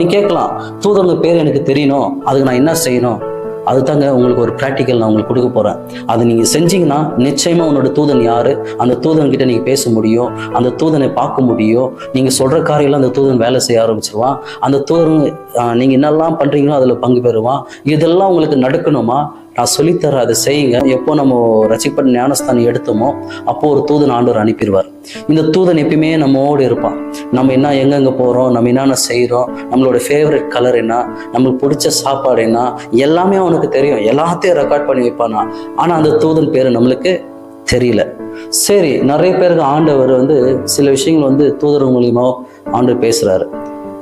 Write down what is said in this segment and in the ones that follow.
நீ கேட்கலாம், தூதருங்க பேர் எனக்கு தெரியணும், அதுக்கு நான் என்ன செய்யணும்? அதுதாங்க உங்களுக்கு ஒரு ப்ராக்டிக்கல் நான் உங்களுக்கு கொடுக்க போறேன். அதை நீங்க செஞ்சீங்கன்னா நிச்சயமா உன்னோட தூதன் யாரு, அந்த தூதன் கிட்ட நீங்க பேச முடியும், அந்த தூதனை பார்க்க முடியும். நீங்க சொல்ற காரியெல்லாம் அந்த தூதன் வேலை செய்ய ஆரம்பிச்சிருவான். அந்த தூதன் நீங்க என்னெல்லாம் பண்றீங்களோ அதுல பங்கு பெறுவான். இதெல்லாம் உங்களுக்கு நடக்கணுமா? நான் சொல்லித்தர அதை செய்யுங்க. எப்போ நம்ம ரட்சிக்கப்பட்ட ஞானஸ்தானம் எடுத்தோமோ அப்போ ஒரு தூதன் ஆண்டவர் அனுப்பிடுவார். இந்த தூதன் எப்பயுமே நம்மோடு இருப்பான். நம்ம என்ன எங்கெங்க போறோம், நம்ம என்னென்ன செய்யறோம், நம்மளோட ஃபேவரட் கலர் என்ன, நம்மளுக்கு பிடிச்ச சாப்பாடு என்ன, எல்லாமே அவனுக்கு தெரியும். எல்லாத்தையும் ரெக்கார்ட் பண்ணி வைப்பானா. ஆனா அந்த தூதன் பேரு நம்மளுக்கு தெரியல. சரி, நிறைய பேருக்கு ஆண்டவர் சில விஷயங்கள் தூதர் மூலியமா ஆண்டவர் பேசுறாரு.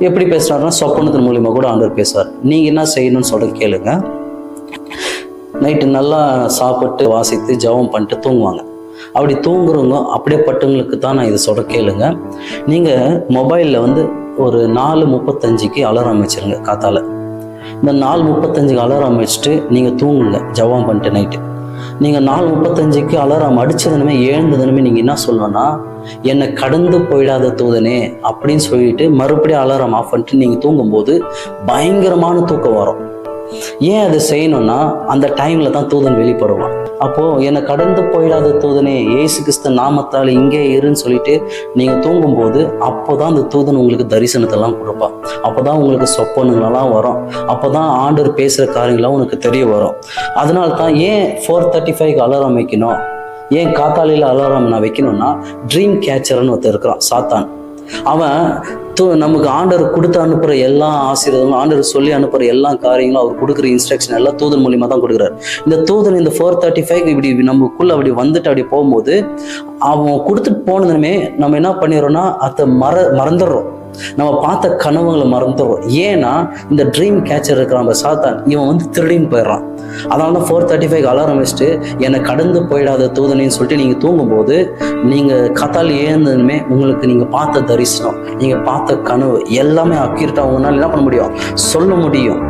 எப்படி பேசுறாருன்னா சொப்பனத்தின் மூலியமா கூட ஆண்டவர் பேசுவார். நீங்க என்ன செய்யணும்னு சொல்ல கேளுங்க. நைட்டு நல்லா சாப்பிட்டு வாசித்து ஜெபம் பண்ணிட்டு தூங்குவாங்க. அப்படி தூங்குறவங்க அப்படியே பட்டவங்களுக்கு தான் நான் இதை சொல்ற கேளுங்க. நீங்க மொபைல்ல ஒரு 4:35க்கு அலாரம் வச்சிருங்க. காத்தால இந்த 4:35க்கு அலாரம் வச்சுட்டு நீங்க தூங்குங்க ஜெபம் பண்ணிட்டு. நைட்டு நீங்க 4:35க்கு அலாரம் அடிச்சதுனுமே எழுந்ததுனுமே நீங்க என்ன சொல்லணும்னா, என்னை கடந்து போயிடாத தூதனே அப்படின்னு சொல்லிட்டு மறுபடியும் அலாரம் ஆஃப் பண்ணிட்டு நீங்க தூங்கும்போது பயங்கரமான தூக்கம் வரும். ஏன் அதை செய்யணும்னா அந்த டைம்ல தான் தூதன் வெளிப்படுவான். அப்போ என்னை கடந்து போயிடாத தூதனே இயேசு கிறிஸ்து நாமத்தால் இங்கே இருன்னு சொல்லிட்டு நீங்க தூங்கும்போது அப்போதான் அந்த தூதன் உங்களுக்கு தரிசனத்தெல்லாம் கொடுப்பான். அப்போதான் உங்களுக்கு சொப்பனங்களெல்லாம் வரும். அப்போதான் ஆண்டவர் பேசுற காரியங்களாம் உனக்கு தெரிய வரும். அதனால தான் ஏன் 4:35க்கு அலாரம் வைக்கணும், ஏன் காத்தாலையில் அலாரம் நான் வைக்கணும்னா, ட்ரீம் கேச்சர்னு ஒருத்தர் இருக்கிறான் சாத்தான். அவன் நமக்கு ஆண்டவர் கொடுத்து அனுப்புற எல்லா ஆசீர்வாதங்களும், ஆண்டவர் சொல்லி அனுப்புற எல்லா காரியங்களும், அவர் கொடுக்குற இன்ஸ்ட்ரக்ஷன் எல்லாம் தூதன் மூலியமா தான் கொடுக்குறாரு. இந்த தூதன் இந்த 4:35 இப்படி நமக்குள்ள அப்படி வந்துட்டு அப்படி போகும்போது அவன் கொடுத்துட்டு போனதுமே நம்ம என்ன பண்ணிடுறோம்னா அதை மறந்துடுறோம். நம்ம பார்த்த கனவுகளை மறந்துடுறோம். ஏன்னா இந்த ட்ரீம் கேச்சர் இருக்கிறான் சாத்தான், இவன் திருடின்னு போயிடுறான். அதனால தான் 4:35 அலாரம் வச்சுட்டு என்னை கடந்து போயிடாத தூதனைன்னு சொல்லிட்டு நீங்க தூங்கும்போது நீங்க காத்தால் ஏந்ததுமே உங்களுக்கு நீங்க பார்த்த தரிசனம், நீங்க பார்த்த கனவு எல்லாமே அக்யூரேட்டா உங்களால என்ன பண்ண முடியும், சொல்ல முடியும்.